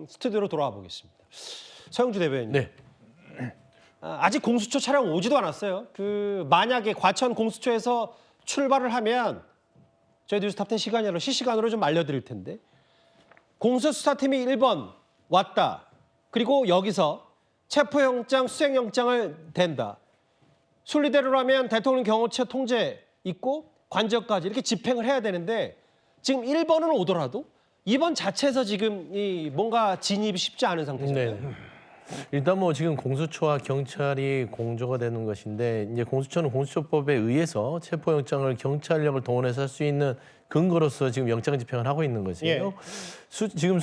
스튜디오로 돌아와 보겠습니다. 서영주 대변인. 네. 아직 공수처 차량 오지도 않았어요. 만약에 과천 공수처에서 출발을 하면 저희 뉴스탑10 시간으로 실시간으로 좀 알려드릴 텐데 공수수사팀이 1번 왔다. 그리고 여기서 체포영장, 수색영장을 댄다. 순리대로라면 대통령 경호처 통제 있고 관저까지 이렇게 집행을 해야 되는데 지금 1번은 오더라도 2번 자체에서 지금 뭔가 진입이 쉽지 않은 상태잖아요. 네. 일단 뭐 지금 공수처와 경찰이 공조가 되는 것인데 이제 공수처는 공수처법에 의해서 체포영장을 경찰력을 동원해서 할 수 있는 근거로서 지금 영장 집행을 하고 있는 것이에요. 지금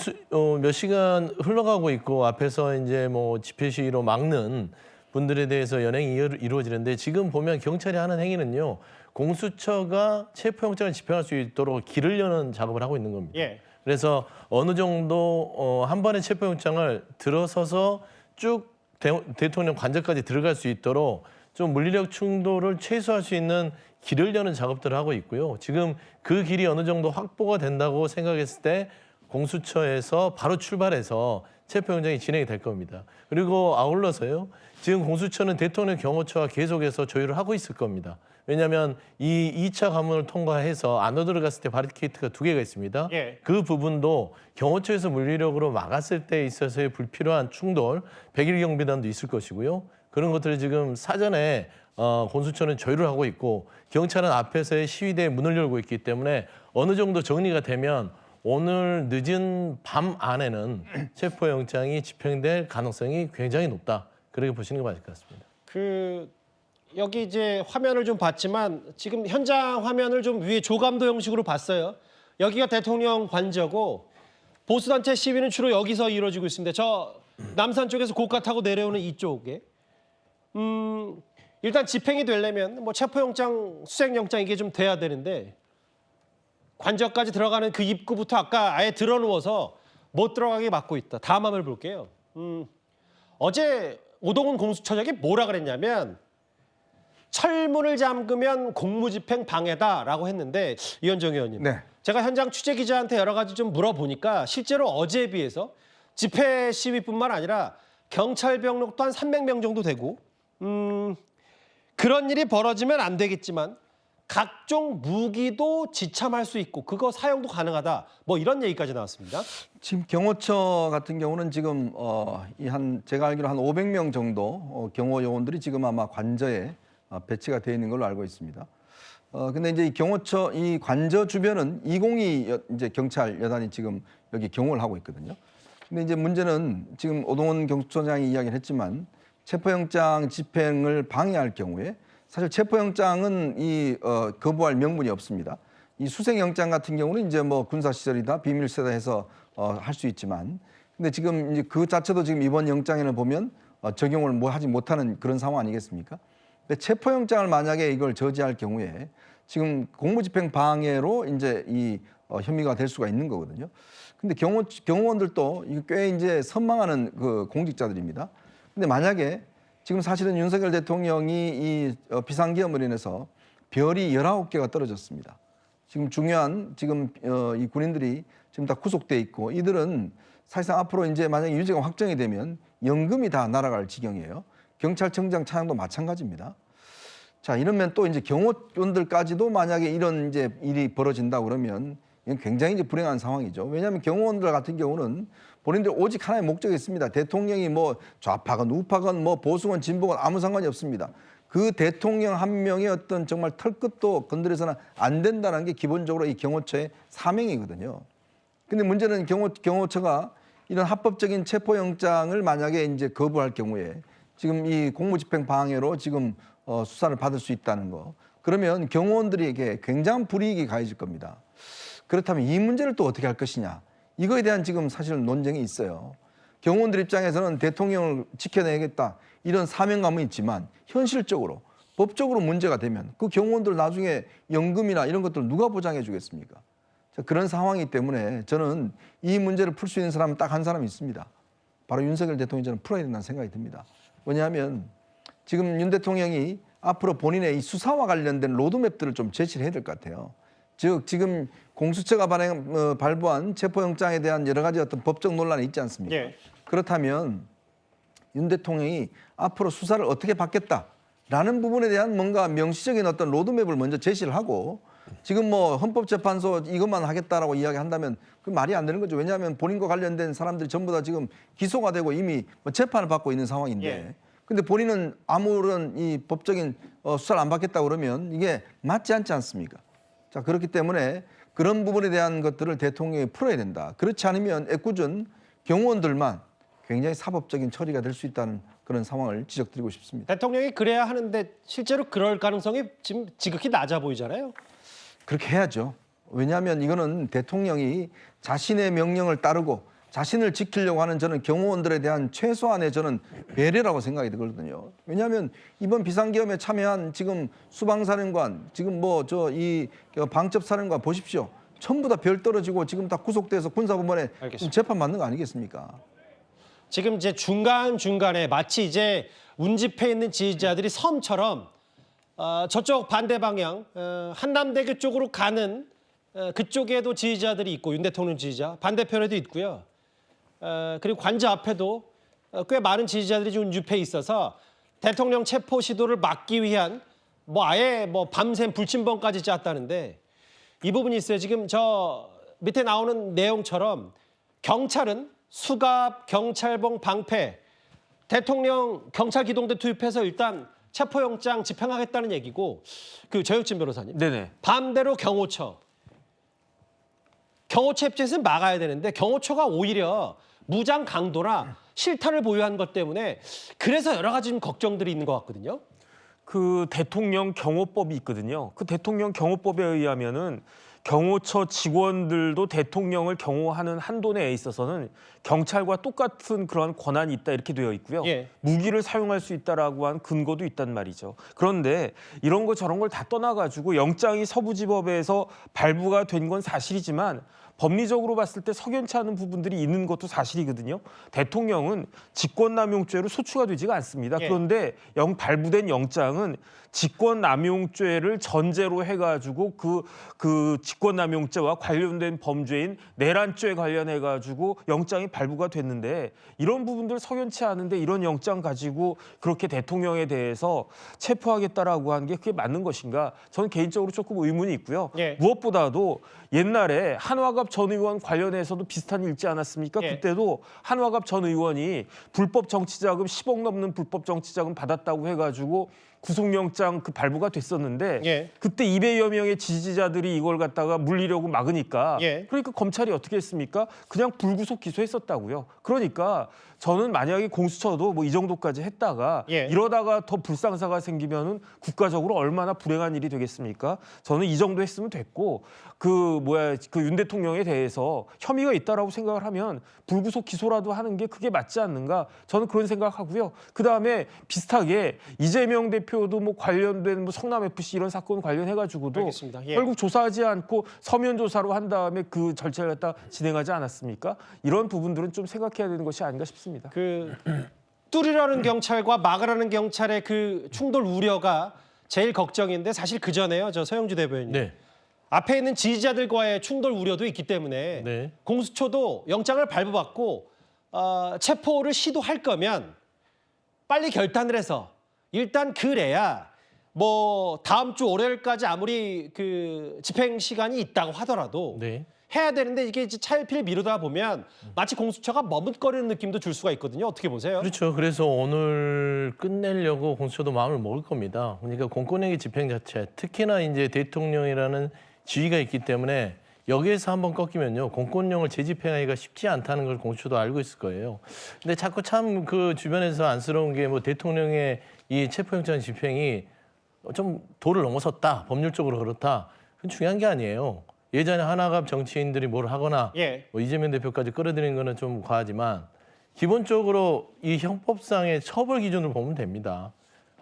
몇 시간 흘러가고 있고 앞에서 이제 뭐 집회 시위로 막는 분들에 대해서 연행이 이루어지는데 지금 보면 경찰이 하는 행위는요. 공수처가 체포영장을 집행할 수 있도록 길을 여는 작업을 하고 있는 겁니다. 그래서 어느 정도 한 번의 체포영장을 들어서서 쭉 대통령 관저까지 들어갈 수 있도록 좀 물리력 충돌을 최소화할 수 있는 길을 여는 작업들을 하고 있고요. 지금 그 길이 어느 정도 확보가 된다고 생각했을 때 공수처에서 바로 출발해서 체포영장이 진행이 될 겁니다. 그리고 아울러서요. 지금 공수처는 대통령 경호처와 계속해서 조율을 하고 있을 겁니다. 왜냐하면 이 2차 관문을 통과해서 안으로 들어갔을 때 바리케이트가 2개가 있습니다. 그 부분도 경호처에서 물리력으로 막았을 때 있어서의 불필요한 충돌, 100일 경비단도 있을 것이고요. 그런 것들을 지금 사전에 공수처는 조율을 하고 있고 경찰은 앞에서의 시위대에 문을 열고 있기 때문에 어느 정도 정리가 되면 오늘 늦은 밤 안에는 체포영장이 집행될 가능성이 굉장히 높다. 그렇게 보시는 게 맞을 것 같습니다. 여기 이제 화면을 좀 봤지만 지금 현장 화면을 좀 위에 조감도 형식으로 봤어요. 여기가 대통령 관저고 보수단체 시위는 주로 여기서 이루어지고 있습니다. 저 남산 쪽에서 고가 타고 내려오는 이쪽에. 일단 집행이 되려면 뭐 체포영장, 수색영장 이게 좀 돼야 되는데 관저까지 들어가는 그 입구부터 아까 아예 들어누워서 못 들어가게 막고 있다. 다음 화면을 볼게요. 어제 오동훈 공수처장이 뭐라 그랬냐면 철문을 잠그면 공무집행 방해다라고 했는데 이현정 의원님. 제가 현장 취재 기자한테 여러 가지 좀 물어보니까 실제로 어제에 비해서 집회 시위뿐만 아니라 경찰 병력 또한 300명 정도 되고 그런 일이 벌어지면 안 되겠지만 각종 무기도 지참할 수 있고 그거 사용도 가능하다. 뭐 이런 얘기까지 나왔습니다. 지금 경호처 같은 경우는 지금 제가 알기로 한 500명 정도 경호 요원들이 지금 아마 관저에 배치가 되어 있는 걸로 알고 있습니다. 근데 이제 이 경호처 이 관저 주변은 202 이제 경찰 여단이 지금 여기 경호를 하고 있거든요. 근데 이제 문제는 지금 오동훈 경수처장이 이야기를 했지만 체포영장 집행을 방해할 경우에 사실 체포영장은 거부할 명분이 없습니다. 이 수색영장 같은 경우는 이제 뭐 군사시설이다 비밀세다 해서 할 수 있지만 근데 지금 이제 그 자체도 지금 이번 영장에는 보면 적용을 뭐 하지 못하는 그런 상황 아니겠습니까? 근데 체포영장을 만약에 이걸 저지할 경우에 지금 공무집행 방해로 이제 혐의가 될 수가 있는 거거든요. 근데 경호원들도 꽤 이제 선망하는 그 공직자들입니다. 근데 만약에 지금 사실은 윤석열 대통령이 이 비상계엄으로 인해서 별이 19개가 떨어졌습니다. 지금 중요한 이 군인들이 지금 다 구속돼 있고 이들은 사실상 앞으로 이제 만약에 유죄가 확정이 되면 연금이 다 날아갈 지경이에요. 경찰청장 차장도 마찬가지입니다. 자, 이러면 또 이제 경호원들까지도 만약에 이런 이제 일이 벌어진다 그러면 이건 굉장히 이제 불행한 상황이죠. 왜냐하면 경호원들 같은 경우는 본인들 오직 하나의 목적이 있습니다. 대통령이 뭐 좌파건 우파건 뭐 보수건 진보건 아무 상관이 없습니다. 그 대통령 한 명의 어떤 정말 털끝도 건드려서는 안 된다는 게 기본적으로 이 경호처의 사명이거든요. 근데 문제는 경호처가 이런 합법적인 체포영장을 만약에 이제 거부할 경우에 지금 이 공무집행 방해로 지금 수사를 받을 수 있다는 거. 그러면 경호원들에게 굉장한 불이익이 가해질 겁니다. 그렇다면 이 문제를 또 어떻게 할 것이냐. 이거에 대한 지금 사실 논쟁이 있어요. 경호원들 입장에서는 대통령을 지켜내야겠다. 이런 사명감은 있지만 현실적으로 법적으로 문제가 되면 그 경호원들 나중에 연금이나 이런 것들 누가 보장해 주겠습니까? 그런 상황이기 때문에 저는 이 문제를 풀 수 있는 사람은 딱 한 사람이 있습니다. 바로 윤석열 대통령이 저는 풀어야 된다는 생각이 듭니다. 왜냐하면 지금 윤 대통령이 앞으로 본인의 이 수사와 관련된 로드맵들을 좀 제시를 해야 될 것 같아요. 즉 지금 공수처가 발부한 체포영장에 대한 여러 가지 어떤 법적 논란이 있지 않습니까? 예. 그렇다면 윤 대통령이 앞으로 수사를 어떻게 받겠다라는 부분에 대한 뭔가 명시적인 어떤 로드맵을 먼저 제시를 하고 지금 뭐 헌법재판소 이것만 하겠다라고 이야기한다면 그 말이 안 되는 거죠. 왜냐하면 본인과 관련된 사람들이 전부 다 지금 기소가 되고 이미 뭐 재판을 받고 있는 상황인데 예. 근데 본인은 아무런 이 법적인 수사를 안 받겠다 그러면 이게 맞지 않지 않습니까? 자, 그렇기 때문에 그런 부분에 대한 것들을 대통령이 풀어야 된다. 그렇지 않으면 애꿎은 경호원들만 굉장히 사법적인 처리가 될 수 있다는 그런 상황을 지적드리고 싶습니다. 대통령이 그래야 하는데 실제로 그럴 가능성이 지금 지극히 낮아 보이잖아요. 그렇게 해야죠. 왜냐하면 이거는 대통령이 자신의 명령을 따르고 자신을 지키려고 하는 저는 경호원들에 대한 최소한의 저는 배려라고 생각이 들거든요. 왜냐하면 이번 비상계엄에 참여한 지금 수방사령관, 지금 뭐 이 방첩사령관 보십시오. 전부 다 별 떨어지고 지금 다 구속돼서 군사법원에 알겠습니다. 재판 받는 거 아니겠습니까? 지금 이제 중간중간에 마치 이제 운집해 있는 지지자들이 섬처럼 저쪽 반대 방향 한남대교 쪽으로 가는 그쪽에도 지지자들이 있고 윤 대통령 지지자 반대편에도 있고요. 그리고 관저 앞에도 꽤 많은 지지자들이 좀 운집해 있어서 대통령 체포 시도를 막기 위한 뭐 아예 뭐 밤샘 불침범까지 짰다는데 이 부분이 있어요. 지금 저 밑에 나오는 내용처럼 경찰은 수갑, 경찰봉, 방패, 대통령 경찰 기동대 투입해서 일단 체포영장 집행하겠다는 얘기고 그 조혁진 변호사님. 네네. 반대로 경호처 입장에서는 막아야 되는데 경호처가 오히려 무장 강도나 실탄을 보유한 것 때문에 그래서 여러 가지 좀 걱정들이 있는 것 같거든요. 그 대통령 경호법이 있거든요. 그 대통령 경호법에 의하면은 경호처 직원들도 대통령을 경호하는 한도 내에 있어서는 경찰과 똑같은 그런 권한이 있다 이렇게 되어 있고요. 예. 무기를 사용할 수 있다라고 한 근거도 있단 말이죠. 그런데 이런 거 저런 걸 다 떠나가지고 영장이 서부지법에서 발부가 된 건 사실이지만 법리적으로 봤을 때 석연치 않은 부분들이 있는 것도 사실이거든요. 대통령은 직권남용죄로 소추가 되지가 않습니다. 예. 그런데 발부된 영장은 직권남용죄를 전제로 해가지고 그 직권남용죄와 관련된 범죄인 내란죄 관련해가지고 영장이 발부가 됐는데 이런 부분들 석연치 않은데 이런 영장 가지고 그렇게 대통령에 대해서 체포하겠다라고 하는 게 그게 맞는 것인가? 저는 개인적으로 조금 의문이 있고요. 예. 무엇보다도 옛날에 한화갑 전 의원 관련해서도 비슷한 일 있지 않았습니까? 예. 그때도 한화갑 전 의원이 불법 정치자금 10억 넘는 불법 정치자금 받았다고 해가지고 구속영장 그 발부가 됐었는데 예. 그때 200여 명의 지지자들이 이걸 갖다가 물리려고 막으니까 예. 그러니까 검찰이 어떻게 했습니까? 그냥 불구속 기소했었다고요. 그러니까 저는 만약에 공수처도 뭐 이 정도까지 했다가 예. 이러다가 더 불상사가 생기면은 국가적으로 얼마나 불행한 일이 되겠습니까? 저는 이 정도 했으면 됐고 그 윤 대통령에 대해서 혐의가 있다라고 생각을 하면 불구속 기소라도 하는 게 그게 맞지 않는가? 저는 그런 생각하고요. 그 다음에 비슷하게 이재명 대표도 뭐 관련된 뭐 성남 FC 이런 사건 관련해가지고도 알겠습니다. 예. 결국 조사하지 않고 서면 조사로 한 다음에 그 절차를 갖다 진행하지 않았습니까? 이런 부분들은 좀 생각해야 되는 것이 아닌가 싶습니다. 그 뚫으려는 경찰과 막으려는 경찰의 그 충돌 우려가 제일 걱정인데 사실 그 전에요. 저 서영주 대변인. 네. 앞에 있는 지지자들과의 충돌 우려도 있기 때문에 네. 공수처도 영장을 발부받고 체포를 시도할 거면 빨리 결단을 해서 일단 그래야 뭐 다음 주 월요일까지 아무리 그 집행 시간이 있다고 하더라도 네. 해야 되는데 이게 이제 차일피일 미루다 보면 마치 공수처가 머뭇거리는 느낌도 줄 수가 있거든요. 어떻게 보세요? 그렇죠. 그래서 오늘 끝내려고 공수처도 마음을 먹을 겁니다. 그러니까 공권력의 집행 자체, 특히나 이제 대통령이라는 지위가 있기 때문에 여기에서 한번 꺾이면요, 공권력을 재집행하기가 쉽지 않다는 걸 공수처도 알고 있을 거예요. 근데 자꾸 참 그 주변에서 안쓰러운 게 뭐 대통령의 이 체포영장 집행이 좀 도를 넘어섰다, 법률적으로 그렇다. 그건 중요한 게 아니에요. 예전에 하나갑 정치인들이 뭘 하거나 예. 뭐 이재명 대표까지 끌어들이는 거는 좀 과하지만 기본적으로 이 형법상의 처벌 기준을 보면 됩니다.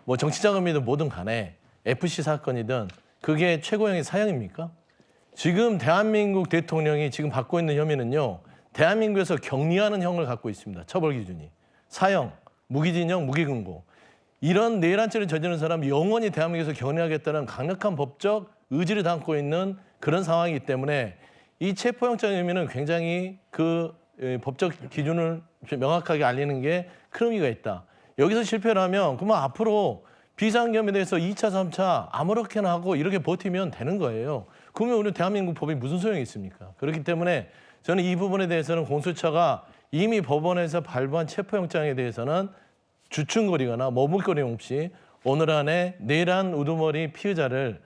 뭐 정치자금이든 뭐든 간에 FC 사건이든 그게 최고형의 사형입니까? 지금 대한민국 대통령이 지금 받고 있는 혐의는요, 대한민국에서 격리하는 형을 갖고 있습니다. 처벌 기준이. 사형, 무기징역, 무기금고. 이런 내란죄를 저지른 사람 영원히 대한민국에서 격리하겠다는 강력한 법적 의지를 담고 있는 그런 상황이기 때문에 이 체포영장의 의미는 굉장히 그 법적 기준을 명확하게 알리는 게 큰 의미가 있다. 여기서 실패를 하면 그러면 앞으로 비상경에 대해서 2차, 3차 아무렇게나 하고 이렇게 버티면 되는 거예요. 그러면 우리 대한민국 법이 무슨 소용이 있습니까? 그렇기 때문에 저는 이 부분에 대해서는 공수처가 이미 법원에서 발부한 체포영장에 대해서는 주춤거리거나 머뭇거림 없이 오늘 안에 내란 우두머리 피의자를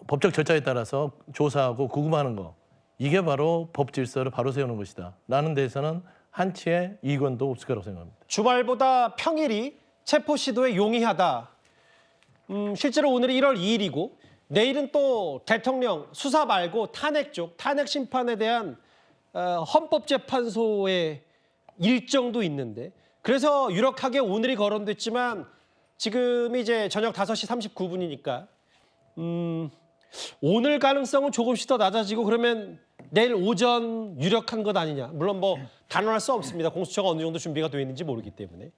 법적 절차에 따라서 조사하고 구금하는 거, 이게 바로 법 질서를 바로 세우는 것이다 라는 데서는 한치의 이견도 없을 거라고 생각합니다. 주말보다 평일이 체포 시도에 용이하다. 실제로 오늘이 1월 2일이고 내일은 또 대통령 수사 말고 탄핵 쪽, 탄핵 심판에 대한 헌법재판소의 일정도 있는데, 그래서 유력하게 오늘이 거론됐지만 지금 이제 저녁 5시 39분이니까 오늘 가능성은 조금씩 더 낮아지고 그러면 내일 오전 유력한 것 아니냐. 물론 뭐 단언할 수 없습니다. 공수처가 어느 정도 준비가 되어 있는지 모르기 때문에.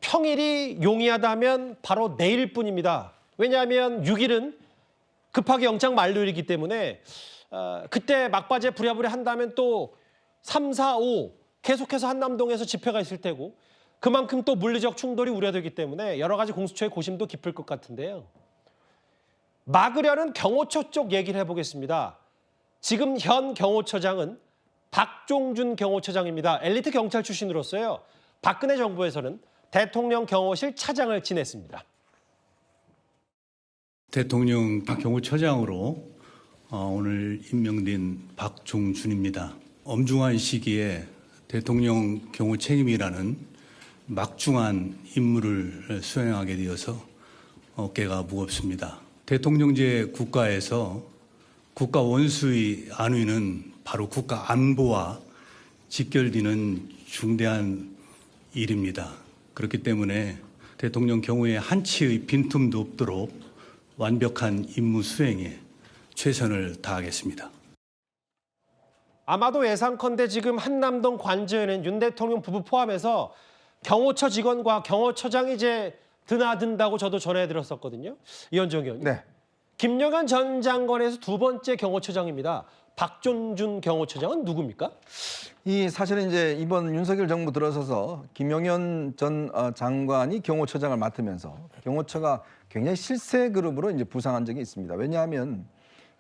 평일이 용이하다면 바로 내일뿐입니다. 왜냐하면 6일은 급하게 영장 만료일이기 때문에 그때 막바지에 부랴부랴 한다면 또 3, 4, 5 계속해서 한남동에서 집회가 있을 테고 그만큼 또 물리적 충돌이 우려되기 때문에 여러 가지 공수처의 고심도 깊을 것 같은데요. 막으려는 경호처 쪽 얘기를 해보겠습니다. 지금 현 경호처장은 박종준 경호처장입니다. 엘리트 경찰 출신으로서요. 박근혜 정부에서는 대통령 경호실 차장을 지냈습니다. 대통령 경호처장으로 오늘 임명된 박종준입니다. 엄중한 시기에 대통령 경호 책임이라는 막중한 임무를 수행하게 되어서 어깨가 무겁습니다. 대통령제 국가에서 국가 원수의 안위는 바로 국가 안보와 직결되는 중대한 일입니다. 그렇기 때문에 대통령 경호에 한치의 빈틈도 없도록 완벽한 임무 수행에 최선을 다하겠습니다. 아마도 예상컨대 지금 한남동 관저에는 윤 대통령 부부 포함해서 경호처 직원과 경호처장이 이제 드나든다고 저도 전해드렸었거든요. 이현정 의원님. 네. 김영현 전 장관에서 두 번째 경호처장입니다. 박종준 경호처장은 누굽니까? 이 사실은 이제 이번 윤석열 정부 들어서서 김용현 전 장관이 경호처장을 맡으면서 경호처가 굉장히 실세 그룹으로 이제 부상한 적이 있습니다. 왜냐하면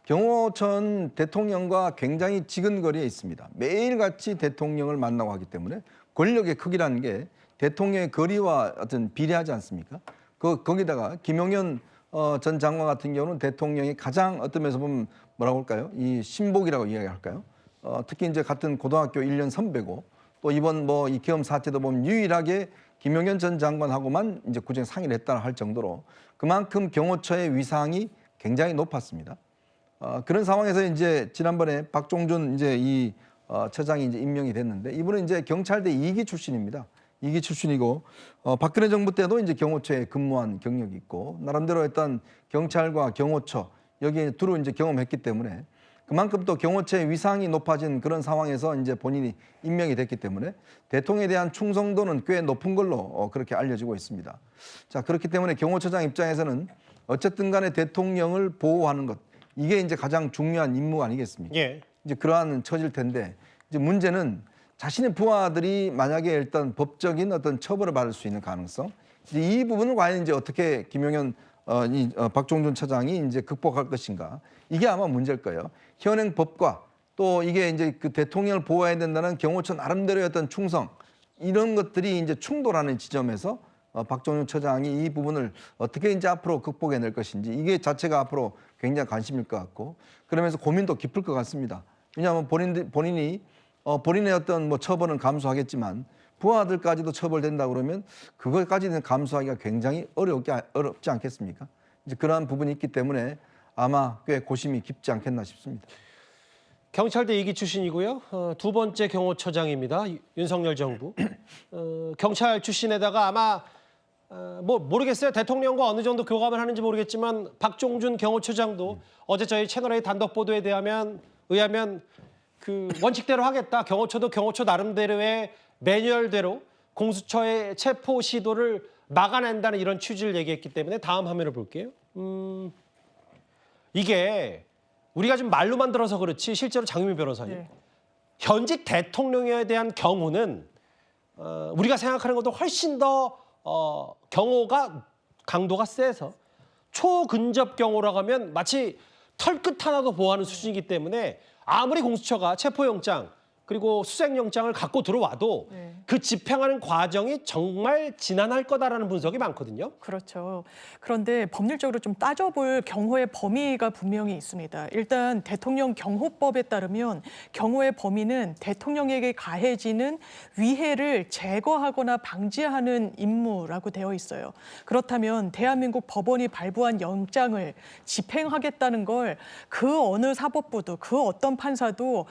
경호처는 대통령과 굉장히 지근거리에 있습니다. 매일같이 대통령을 만나고 하기 때문에 권력의 크기라는 게 대통령의 거리와 어떤 비례하지 않습니까? 거기다가 김용현 전 장관 같은 경우는 대통령이 가장 어떤 면에서 보면 뭐라고 할까요? 이 신복이라고 이야기할까요? 특히 이제 같은 고등학교 1년 선배고 또 이번 뭐 이 계엄 사태도 보면 유일하게 김용현 전 장관하고만 이제 구정 상의를 했다 할 정도로 그만큼 경호처의 위상이 굉장히 높았습니다. 그런 상황에서 이제 지난번에 박종준 이제 이 처장이 이제 임명이 됐는데 이분은 이제 경찰대 2기 출신입니다. 2기 출신이고 박근혜 정부 때도 이제 경호처에 근무한 경력이 있고 나름대로 했던 경찰과 경호처 여기에 두루 이제 경험했기 때문에 그만큼 또 경호처의 위상이 높아진 그런 상황에서 이제 본인이 임명이 됐기 때문에 대통령에 대한 충성도는 꽤 높은 걸로 그렇게 알려지고 있습니다. 자, 그렇기 때문에 경호처장 입장에서는 어쨌든 간에 대통령을 보호하는 것 이게 이제 가장 중요한 임무 아니겠습니까? 예. 이제 그러한 처질 텐데 이제 문제는 자신의 부하들이 만약에 일단 법적인 어떤 처벌을 받을 수 있는 가능성 이제 이 부분을 과연 이제 어떻게 김용현 박종준 차장이 이제 극복할 것인가 이게 아마 문제일 거예요. 현행 법과 또 이게 이제 그 대통령을 보호해야 된다는 경호처 나름대로의 어떤 충성 이런 것들이 이제 충돌하는 지점에서 박종준 처장이 이 부분을 어떻게 이제 앞으로 극복해낼 것인지 이게 자체가 앞으로 굉장히 관심일 것 같고 그러면서 고민도 깊을 것 같습니다. 왜냐하면 본인이 본인의 어떤 뭐 처벌은 감수하겠지만 부하들까지도 처벌된다 그러면 그것까지는 감수하기가 굉장히 어렵지 않겠습니까? 이제 그러한 부분이 있기 때문에 아마 꽤 고심이 깊지 않겠나 싶습니다. 경찰대 2기 출신이고요. 두 번째 경호처장입니다. 윤석열 정부. 경찰 출신에다가 아마 뭐 모르겠어요. 대통령과 어느 정도 교감을 하는지 모르겠지만 박종준 경호처장도 어제 저희 채널A 단독 보도에 의하면 그 원칙대로 하겠다. 경호처도 경호처 나름대로의 매뉴얼대로 공수처의 체포 시도를 막아낸다는 이런 취지를 얘기했기 때문에 다음 화면을 볼게요. 이게 우리가 지금 말로만 들어서 그렇지 실제로 장유미 변호사님 네. 현직 대통령에 대한 경우는 우리가 생각하는 것도 훨씬 더 경호가 강도가 세서 초근접 경호라고 하면 마치 털끝 하나도 보호하는 수준이기 때문에 아무리 공수처가 체포영장 그리고 수색영장을 갖고 들어와도 네. 그 집행하는 과정이 정말 지난할 거다라는 분석이 많거든요. 그렇죠. 그런데 법률적으로 좀 따져볼 경호의 범위가 분명히 있습니다. 일단 대통령 경호법에 따르면 경호의 범위는 대통령에게 가해지는 위해를 제거하거나 방지하는 임무라고 되어 있어요. 그렇다면 대한민국 법원이 발부한 영장을 집행하겠다는 걸 그 어느 사법부도 그 어떤 판사도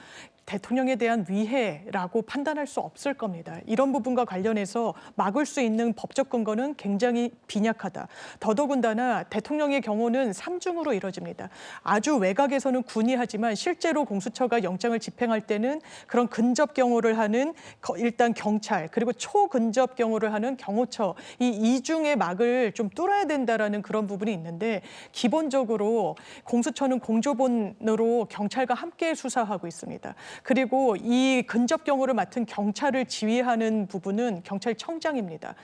대통령에 대한 위해라고 판단할 수 없을 겁니다. 이런 부분과 관련해서 막을 수 있는 법적 근거는 굉장히 빈약하다. 더더군다나 대통령의 경우는 삼중으로 이뤄집니다. 아주 외곽에서는 군의하지만 실제로 공수처가 영장을 집행할 때는 그런 근접 경호를 하는 일단 경찰 그리고 초근접 경호를 하는 경호처 이 이중의 막을 좀 뚫어야 된다라는 그런 부분이 있는데 기본적으로 공수처는 공조본으로 경찰과 함께 수사하고 있습니다. 그리고 이 근접 경호를 맡은 경찰을 지휘하는 부분은 경찰청장입니다.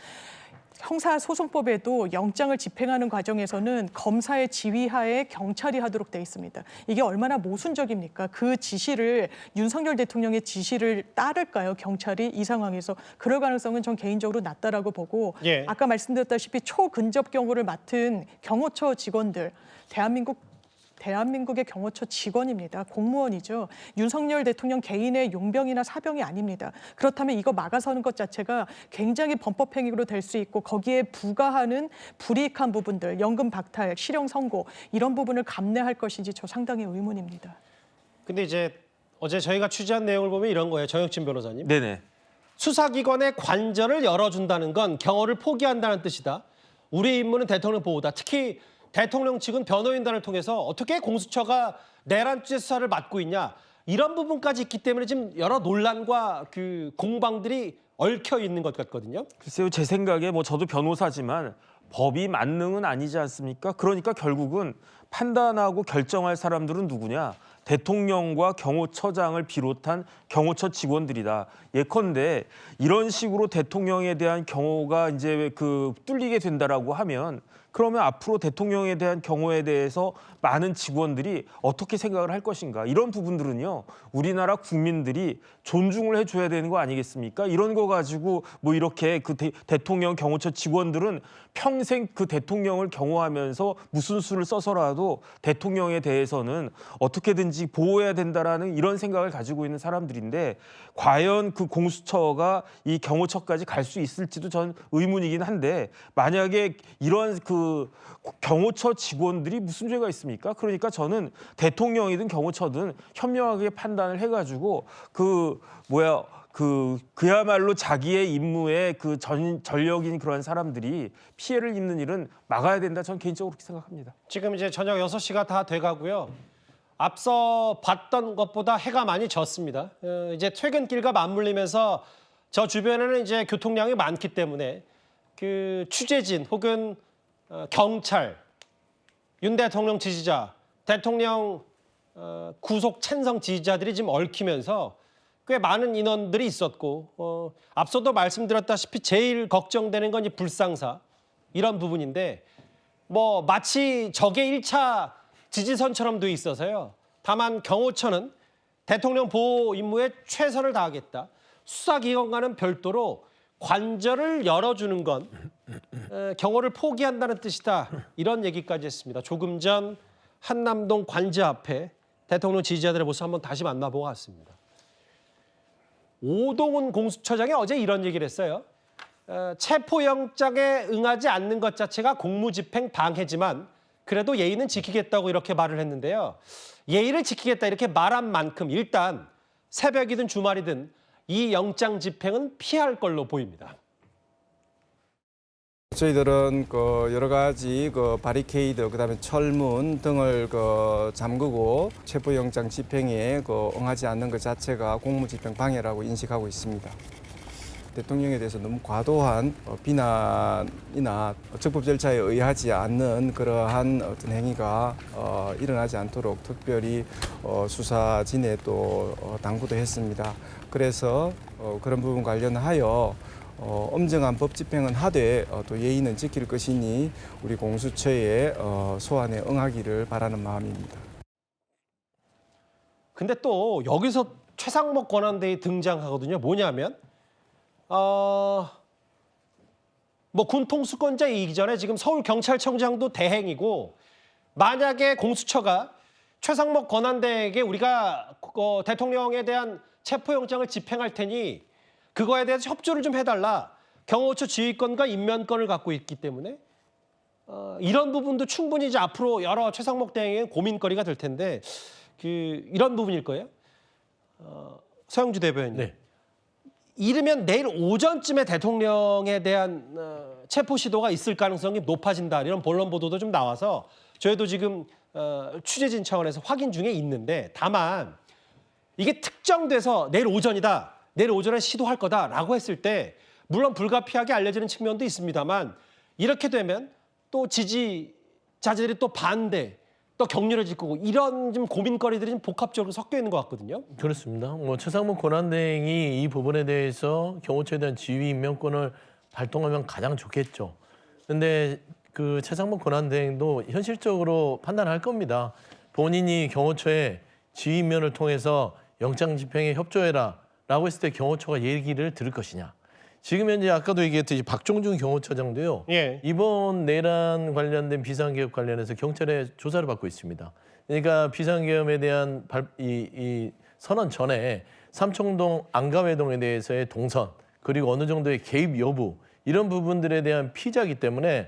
형사소송법에도 영장을 집행하는 과정에서는 검사의 지휘하에 경찰이 하도록 돼 있습니다. 이게 얼마나 모순적입니까? 그 지시를 윤석열 대통령의 지시를 따를까요? 경찰이 이 상황에서 그럴 가능성은 전 개인적으로 낮다라고 보고 예. 아까 말씀드렸다시피 초근접 경호를 맡은 경호처 직원들 대한민국의 경호처 직원입니다. 공무원이죠. 윤석열 대통령 개인의 용병이나 사병이 아닙니다. 그렇다면 이거 막아서는 것 자체가 굉장히 범법행위로 될 수 있고 거기에 부과하는 불이익한 부분들, 연금 박탈, 실형 선고 이런 부분을 감내할 것인지 저 상당히 의문입니다. 근데 이제 어제 저희가 취재한 내용을 보면 이런 거예요. 정혁진 변호사님. 네네. 수사기관의 관절을 열어준다는 건 경호를 포기한다는 뜻이다. 우리의 임무는 대통령 보호다. 특히 대통령 측은 변호인단을 통해서 어떻게 공수처가 내란죄 수사를 맡고 있냐 이런 부분까지 있기 때문에 지금 여러 논란과 그 공방들이 얽혀 있는 것 같거든요. 글쎄요, 제 생각에 뭐 저도 변호사지만 법이 만능은 아니지 않습니까? 그러니까 결국은 판단하고 결정할 사람들은 누구냐? 대통령과 경호처장을 비롯한 경호처 직원들이다. 예컨대 이런 식으로 대통령에 대한 경호가 이제 그 뚫리게 된다라고 하면 그러면 앞으로 대통령에 대한 경호에 대해서 많은 직원들이 어떻게 생각을 할 것인가 이런 부분들은요 우리나라 국민들이 존중을 해줘야 되는 거 아니겠습니까? 이런 거 가지고 뭐 이렇게 그 대통령 경호처 직원들은 평생 그 대통령을 경호하면서 무슨 수를 써서라도 대통령에 대해서는 어떻게든지 보호해야 된다라는 이런 생각을 가지고 있는 사람들인데 과연 그 공수처가 이 경호처까지 갈 수 있을지도 전 의문이긴 한데 만약에 이런 그 경호처 직원들이 무슨 죄가 있습니까? 그러니까 저는 대통령이든 경호처든 현명하게 판단을 해가지고 그야말로 자기의 임무에 그 전력인 그런 사람들이 피해를 입는 일은 막아야 된다. 저는 개인적으로 그렇게 생각합니다. 지금 이제 저녁 6시가 다 돼가고요. 앞서 봤던 것보다 해가 많이 졌습니다. 이제 퇴근길과 맞물리면서 저 주변에는 이제 교통량이 많기 때문에 그 취재진 혹은 경찰, 윤 대통령 지지자, 대통령 구속 찬성 지지자들이 지금 얽히면서 꽤 많은 인원들이 있었고 앞서도 말씀드렸다시피 제일 걱정되는 건 이 불상사 이런 부분인데 뭐 마치 적의 1차 지지선처럼 돼 있어서요. 다만 경호처는 대통령 보호 임무에 최선을 다하겠다. 수사기관과는 별도로 관절을 열어주는 건 경호를 포기한다는 뜻이다. 이런 얘기까지 했습니다. 조금 전 한남동 관저 앞에 대통령 지지자들의 모습 한번 다시 만나보고 왔습니다. 오동훈 공수처장이 어제 이런 얘기를 했어요. 체포영장에 응하지 않는 것 자체가 공무집행 방해지만 그래도 예의는 지키겠다고 이렇게 말을 했는데요. 예의를 지키겠다 이렇게 말한 만큼 일단 새벽이든 주말이든 이 영장 집행은 피할 걸로 보입니다. 저희들은 여러 가지 바리케이드, 그다음에 철문 등을 잠그고 체포영장 집행에 응하지 않는 것 자체가 공무집행 방해라고 인식하고 있습니다. 대통령에 대해서 너무 과도한 비난이나 적법 절차에 의하지 않는 그러한 어떤 행위가 일어나지 않도록 특별히 수사진에 또 당부도 했습니다. 그래서 그런 부분 관련하여 엄정한 법 집행은 하되 또 예의는 지킬 것이니 우리 공수처의 소환에 응하기를 바라는 마음입니다. 근데 또 여기서 최상목 권한대행이 등장하거든요. 뭐냐면 뭐 군통수권자 이기 전에 지금 서울경찰청장도 대행이고, 만약에 공수처가 최상목 권한대행에게 우리가 대통령에 대한 체포영장을 집행할 테니 그거에 대해서 협조를 좀 해달라. 경호처 지휘권과 임면권을 갖고 있기 때문에 이런 부분도 충분히 이제 앞으로 여러 최상목 대행의 고민거리가 될 텐데 이런 부분일 거예요. 서영주 대변인. 네. 이르면 내일 오전쯤에 대통령에 대한 체포 시도가 있을 가능성이 높아진다. 이런 본론 보도도 좀 나와서 저희도 지금 취재진 차원에서 확인 중에 있는데, 다만 이게 특정돼서 내일 오전이다, 내일 오전에 시도할 거다라고 했을 때 물론 불가피하게 알려지는 측면도 있습니다만, 이렇게 되면 또 지지자들이 또 반대, 또 격렬해질 거고, 이런 좀 고민거리들이 좀 복합적으로 섞여 있는 것 같거든요. 그렇습니다. 뭐 최상목 권한대행이 이 부분에 대해서 경호처에 대한 지휘 임명권을 발동하면 가장 좋겠죠. 근데 그 최상목 권한대행도 현실적으로 판단할 겁니다. 본인이 경호처에 지휘 임명을 통해서 영장 집행에 협조해라라고 했을 때 경호처가 얘기를 들을 것이냐. 지금 현재 아까도 얘기했듯이 박종준 경호처장도요. 예. 이번 내란 관련된 비상계엄 관련해서 경찰에 조사를 받고 있습니다. 그러니까 비상계엄에 대한 이 선언 전에 삼청동 안가회동에 대해서의 동선, 그리고 어느 정도의 개입 여부, 이런 부분들에 대한 피자이기 때문에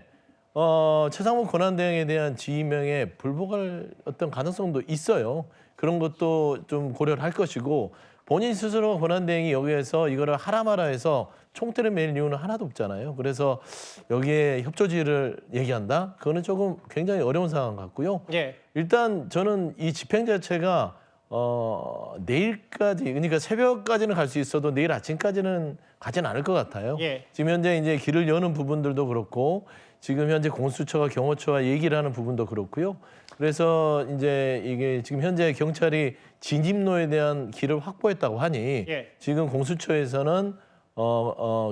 최상목 권한대행에 대한 지휘명에 불복할 어떤 가능성도 있어요. 그런 것도 좀 고려를 할 것이고, 본인 스스로 권한대행이 여기에서 이거를 하라 마라 해서 총대를 매일 이유는 하나도 없잖아요. 그래서 여기에 협조지를 얘기한다? 그거는 조금 굉장히 어려운 상황 같고요. 예. 일단 저는 이 집행 자체가 내일까지, 그러니까 새벽까지는 갈 수 있어도 내일 아침까지는 가지는 않을 것 같아요. 예. 지금 현재 이제 길을 여는 부분들도 그렇고, 지금 현재 공수처가 경호처와 얘기를 하는 부분도 그렇고요. 그래서 이제 이게 지금 현재 경찰이 진입로에 대한 길을 확보했다고 하니 예. 지금 공수처에서는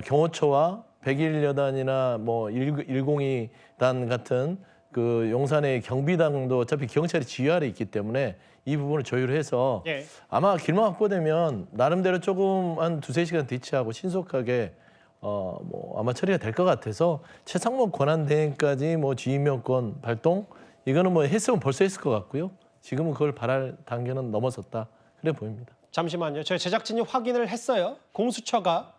경호처와 101여단이나 뭐 102단 같은 그 용산의 경비당도 어차피 경찰이 지휘 아래 있기 때문에 이 부분을 조율해서 예. 아마 길만 확보되면 나름대로 조금 한 2-3시간 대치하고 신속하게 뭐 아마 처리가 될 것 같아서 최상목 권한대행까지 뭐 지휘명권 발동, 이거는 뭐 했으면 벌써 했을 것 같고요. 지금은 그걸 바랄 단계는 넘어섰다, 그래 보입니다. 잠시만요. 저희 제작진이 확인을 했어요. 공수처가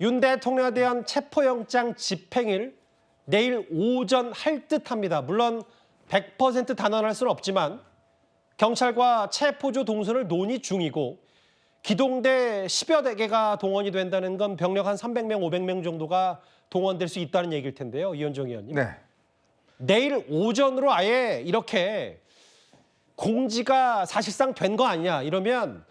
윤 대통령에 대한 체포영장 집행일 내일 오전 할 듯합니다. 물론 100% 단언할 수는 없지만 경찰과 체포조 동선을 논의 중이고, 기동대 10여 개가 동원이 된다는 건 병력 한 300명, 500명 정도가 동원될 수 있다는 얘기일 텐데요. 이현정 의원님. 네. 내일 오전으로 아예 이렇게 공지가 사실상 된 거 아니냐, 이러면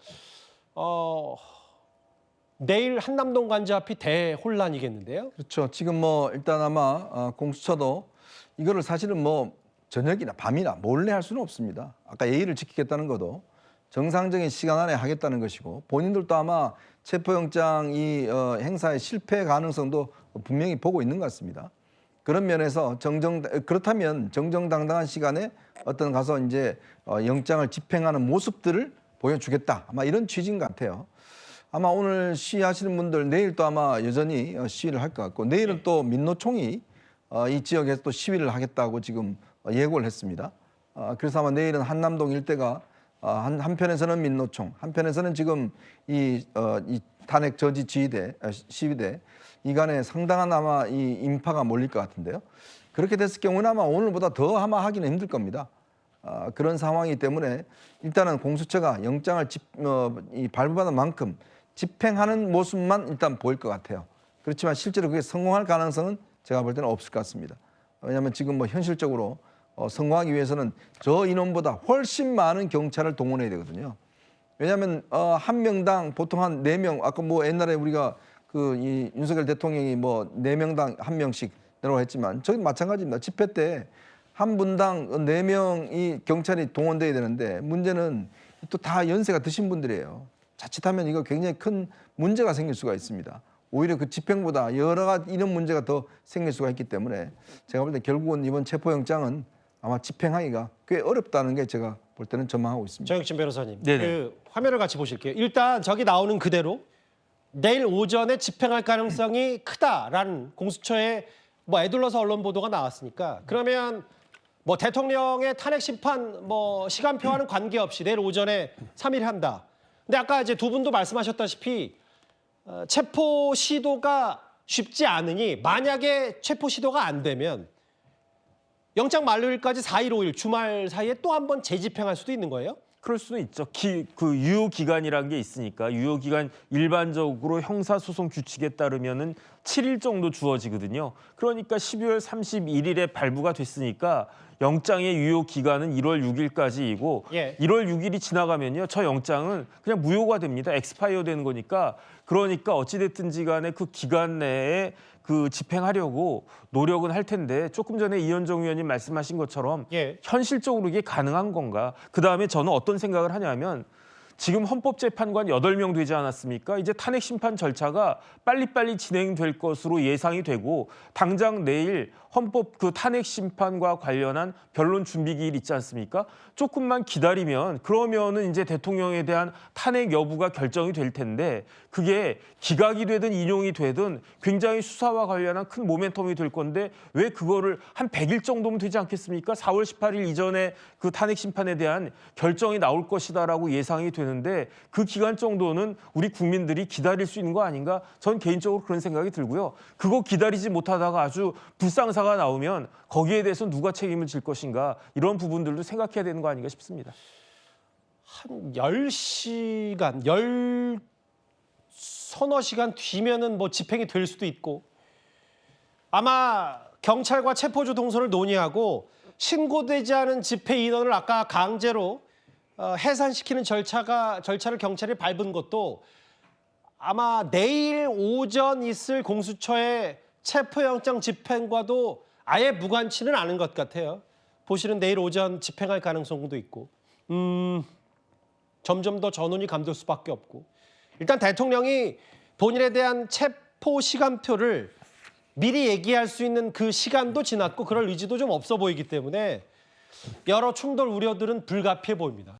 내일 한남동 관저 앞이 대혼란이겠는데요. 그렇죠. 지금 뭐 일단 아마 공수처도 이거를 사실은 뭐 저녁이나 밤이나 몰래 할 수는 없습니다. 아까 예의를 지키겠다는 것도 정상적인 시간 안에 하겠다는 것이고, 본인들도 아마 체포영장 이 행사의 실패 가능성도 분명히 보고 있는 것 같습니다. 그런 면에서 그렇다면 정정당당한 시간에 어떤 가서 이제 영장을 집행하는 모습들을 보여주겠다, 아마 이런 취지인 것 같아요. 아마 오늘 시위하시는 분들 내일 또 아마 여전히 시위를 할 것 같고, 내일은 또 민노총이 이 지역에서 또 시위를 하겠다고 지금 예고를 했습니다. 그래서 아마 내일은 한남동 일대가 한편에서는 민노총, 한편에서는 지금 이 탄핵 저지 지휘대, 시위대 이간에 상당한 아마 이 인파가 몰릴 것 같은데요. 그렇게 됐을 경우는 아마 오늘보다 더 아마 하기는 힘들 겁니다. 그런 상황이기 때문에 일단은 공수처가 영장을 발부받은 만큼 집행하는 모습만 일단 보일 것 같아요. 그렇지만 실제로 그게 성공할 가능성은 제가 볼 때는 없을 것 같습니다. 왜냐하면 지금 뭐 현실적으로 성공하기 위해서는 저 인원보다 훨씬 많은 경찰을 동원해야 되거든요. 왜냐하면 한 명당 보통 한 4명, 아까 뭐 옛날에 우리가 그 이 윤석열 대통령이 뭐 4명당 1명씩 내라고 했지만 저기 마찬가지입니다. 집회 때 한 분당 4명이 경찰이 동원돼야 되는데 문제는 또 다 연세가 드신 분들이에요. 자칫하면 이거 굉장히 큰 문제가 생길 수가 있습니다. 오히려 그 집행보다 여러 가지 이런 문제가 더 생길 수가 있기 때문에 제가 볼 때 결국은 이번 체포영장은 아마 집행하기가 꽤 어렵다는 게 제가 볼 때는 전망하고 있습니다. 정혁진 변호사님, 네네. 그 화면을 같이 보실게요. 일단 저기 나오는 그대로 내일 오전에 집행할 가능성이 크다라는 공수처의 뭐 애둘러서 언론 보도가 나왔으니까 그러면 뭐 대통령의 탄핵 심판 뭐 시간표와는 관계없이 내일 오전에 3일 한다. 근데 아까 이제 두 분도 말씀하셨다시피 체포 시도가 쉽지 않으니 만약에 체포 시도가 안 되면 영장 만료일까지 4일, 5일 주말 사이에 또 한 번 재집행할 수도 있는 거예요? 그럴 수는 있죠. 그 유효 기간이라는 게 있으니까 유효 기간 일반적으로 형사소송 규칙에 따르면은 7일 정도 주어지거든요. 그러니까 12월 31일에 발부가 됐으니까 영장의 유효 기간은 1월 6일까지이고 예. 1월 6일이 지나가면요. 저 영장은 그냥 무효가 됩니다. 엑스파이어 되는 거니까. 그러니까 어찌 됐든지 간에 그 기간 내에 그 집행하려고 노력은 할 텐데 조금 전에 이현정 의원님 말씀하신 것처럼 예. 현실적으로 이게 가능한 건가? 그다음에 저는 어떤 생각을 하냐면 지금 헌법재판관 8명 되지 않았습니까? 이제 탄핵 심판 절차가 빨리빨리 진행될 것으로 예상이 되고 당장 내일 헌법 그 탄핵 심판과 관련한 변론 준비 기일 있지 않습니까? 조금만 기다리면 그러면은 이제 대통령에 대한 탄핵 여부가 결정이 될 텐데 그게 기각이 되든 인용이 되든 굉장히 수사와 관련한 큰 모멘텀이 될 건데 왜 그거를 한 100일 정도면 되지 않겠습니까? 4월 18일 이전에 그 탄핵 심판에 대한 결정이 나올 것이다라고 예상이 되는데 그 기간 정도는 우리 국민들이 기다릴 수 있는 거 아닌가? 전 개인적으로 그런 생각이 들고요. 그거 기다리지 못하다가 아주 불상사가 나오면 거기에 대해서 누가 책임을 질 것인가 이런 부분들도 생각해야 되는 거 아닌가 싶습니다. 한 10시간, 서너 시간 뒤면은 뭐 집행이 될 수도 있고 아마 경찰과 체포조 동선을 논의하고 신고되지 않은 집회 인원을 아까 강제로 해산시키는 절차를 경찰이 밟은 것도 아마 내일 오전 있을 공수처의 체포영장 집행과도 아예 무관치는 않은 것 같아요. 보시는 내일 오전 집행할 가능성도 있고 점점 더 전운이 감돌 수밖에 없고 일단 대통령이 본인에 대한 체포 시간표를 미리 얘기할 수 있는 그 시간도 지났고 그럴 의지도 좀 없어 보이기 때문에 여러 충돌 우려들은 불가피해 보입니다.